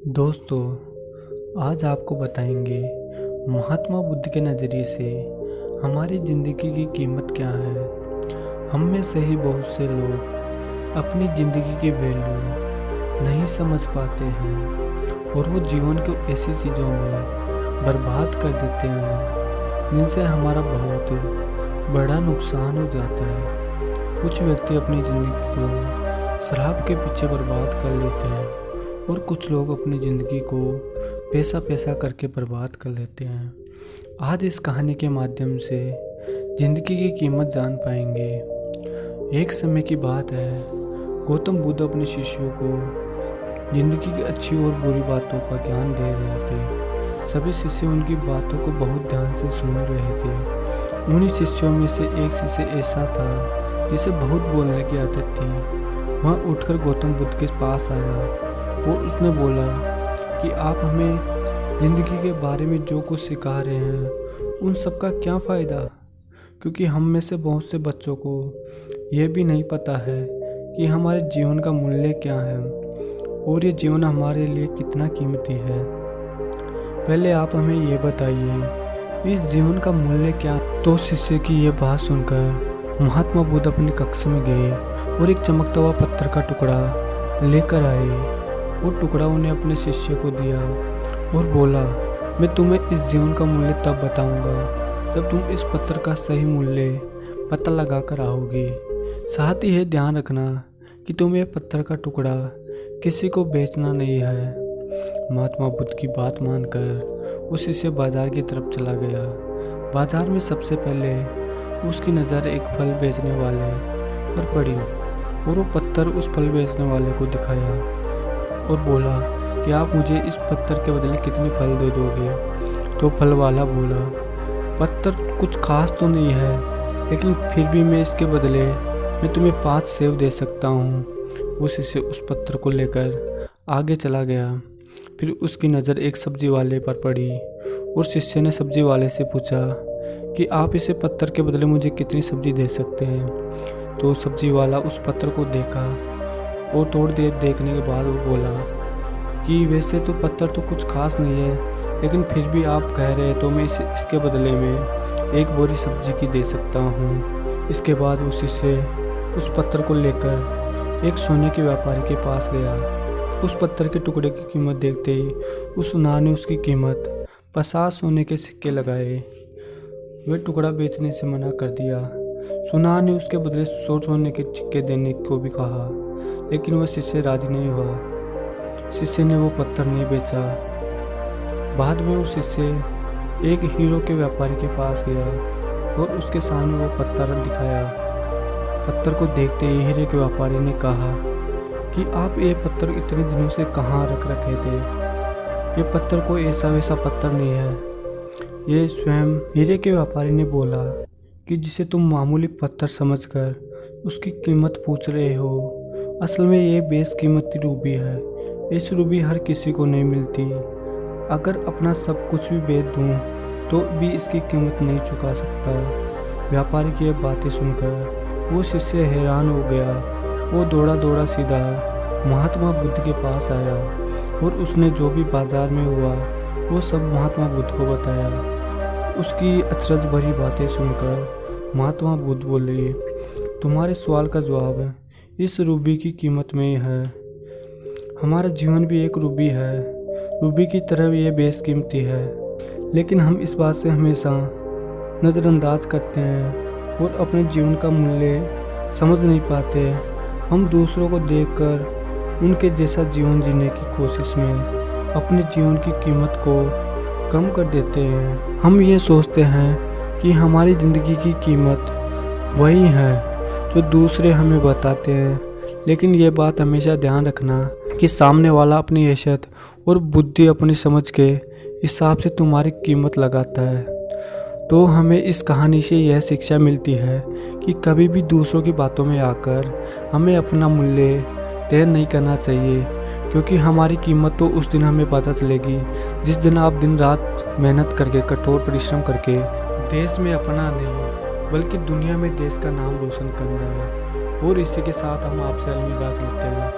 दोस्तों, आज आपको बताएंगे महात्मा बुद्ध के नज़रिए से हमारी ज़िंदगी की कीमत क्या है। हम में से ही बहुत से लोग अपनी ज़िंदगी की वैल्यू नहीं समझ पाते हैं और वो जीवन को ऐसी चीज़ों में बर्बाद कर देते हैं जिनसे हमारा बहुत बड़ा नुकसान हो जाता है। कुछ व्यक्ति अपनी ज़िंदगी को शराब के पीछे बर्बाद कर लेते हैं और कुछ लोग अपनी ज़िंदगी को पैसा करके बर्बाद कर लेते हैं। आज इस कहानी के माध्यम से ज़िंदगी की कीमत जान पाएंगे। एक समय की बात है, गौतम बुद्ध अपने शिष्यों को ज़िंदगी की अच्छी और बुरी बातों का ज्ञान दे रहे थे। सभी शिष्य उनकी बातों को बहुत ध्यान से सुन रहे थे। उन्हीं शिष्यों में से एक शिष्य ऐसा था जिसे बहुत बोलने की आदत थी। वह उठकर गौतम बुद्ध के पास आया और उसने बोला कि आप हमें ज़िंदगी के बारे में जो कुछ सिखा रहे हैं उन सब का क्या फ़ायदा, क्योंकि हम में से बहुत से बच्चों को यह भी नहीं पता है कि हमारे जीवन का मूल्य क्या है और ये जीवन हमारे लिए कितना कीमती है। पहले आप हमें ये बताइए, इस जीवन का मूल्य क्या। तो शिष्य की ये बात सुनकर महात्मा बुद्ध अपनी कक्षा में गए और एक चमकता हुआ पत्थर का टुकड़ा लेकर आए। वो टुकड़ा उन्हें अपने शिष्य को दिया और बोला, मैं तुम्हें इस जीवन का मूल्य तब बताऊंगा जब तुम इस पत्थर का सही मूल्य पता लगा कर आओगे। साथ ही यह ध्यान रखना कि तुम्हें पत्थर का टुकड़ा किसी को बेचना नहीं है। महात्मा बुद्ध की बात मानकर वो शिष्य बाजार की तरफ चला गया। बाजार में सबसे पहले उसकी नज़र एक फल बेचने वाले पर पड़ी और वो पत्थर उस फल बेचने वाले को दिखाया और बोला कि आप मुझे इस पत्थर के बदले कितने फल दे दोगे। तो फल वाला बोला, पत्थर कुछ खास तो नहीं है, लेकिन फिर भी मैं इसके बदले मैं तुम्हें 5 सेब दे सकता हूँ। वो शिष्य उस पत्थर को लेकर आगे चला गया। फिर उसकी नज़र एक सब्जी वाले पर पड़ी और शिष्य ने सब्जी वाले से पूछा कि आप इसे पत्थर के बदले मुझे कितनी सब्जी दे सकते हैं। तो सब्जी वाला उस पत्थर को देखा और थोड़ी देर देखने के बाद वो बोला कि वैसे तो पत्थर तो कुछ खास नहीं है, लेकिन फिर भी आप कह रहे हैं तो मैं इसके बदले में एक बोरी सब्जी की दे सकता हूँ। इसके बाद वो शिष्य उस पत्थर को लेकर एक सोने के व्यापारी के पास गया। उस पत्थर के टुकड़े की कीमत देखते ही उस सुनार ने उसकी कीमत 50 सोने के सिक्के लगाए। वह टुकड़ा बेचने से मना कर दिया। सुनार ने उसके बदले 100 सोने के सिक्के देने को भी कहा, लेकिन वह शिष्य राजी नहीं हुआ। शिष्य ने वो पत्थर नहीं बेचा। बाद में वो शिष्य एक हीरो के व्यापारी के पास गया और उसके सामने वो पत्थर दिखाया। पत्थर को देखते ही हीरे के व्यापारी ने कहा कि आप ये पत्थर इतने दिनों से कहाँ रख रखे थे। ये पत्थर कोई ऐसा वैसा पत्थर नहीं है। ये स्वयं हीरे के व्यापारी ने बोला कि जिसे तुम मामूली पत्थर समझकर उसकी कीमत पूछ रहे हो, असल में ये बेशकीमती रूबी है। इस रूबी हर किसी को नहीं मिलती। अगर अपना सब कुछ भी बेच दूँ तो भी इसकी कीमत नहीं चुका सकता। व्यापारी की ये बातें सुनकर वो शिष्य हैरान हो गया। वो दौड़ा सीधा महात्मा बुद्ध के पास आया और उसने जो भी बाजार में हुआ वो सब महात्मा बुद्ध को बताया। उसकी अचरज भरी बातें सुनकर महात्मा बुद्ध बोले, तुम्हारे सवाल का जवाब इस रूबी की कीमत में है। हमारा जीवन भी एक रूबी है। रूबी की तरह ये बेशकीमती है, लेकिन हम इस बात से हमेशा नज़रअंदाज करते हैं और अपने जीवन का मूल्य समझ नहीं पाते। हम दूसरों को देखकर उनके जैसा जीवन जीने की कोशिश में अपने जीवन की कीमत को कम कर देते हैं। हम ये सोचते हैं कि हमारी ज़िंदगी की कीमत वही है जो दूसरे हमें बताते हैं, लेकिन ये बात हमेशा ध्यान रखना कि सामने वाला अपनी हैसियत और बुद्धि अपनी समझ के हिसाब से तुम्हारी कीमत लगाता है। तो हमें इस कहानी से यह शिक्षा मिलती है कि कभी भी दूसरों की बातों में आकर हमें अपना मूल्य तय नहीं करना चाहिए, क्योंकि हमारी कीमत तो उस दिन हमें पता चलेगी जिस दिन आप दिन रात मेहनत करके, कठोर परिश्रम करके देश में अपना नहीं बल्कि दुनिया में देश का नाम रोशन करना है। और इसी के साथ हम आपसे अलविदा कहते हैं।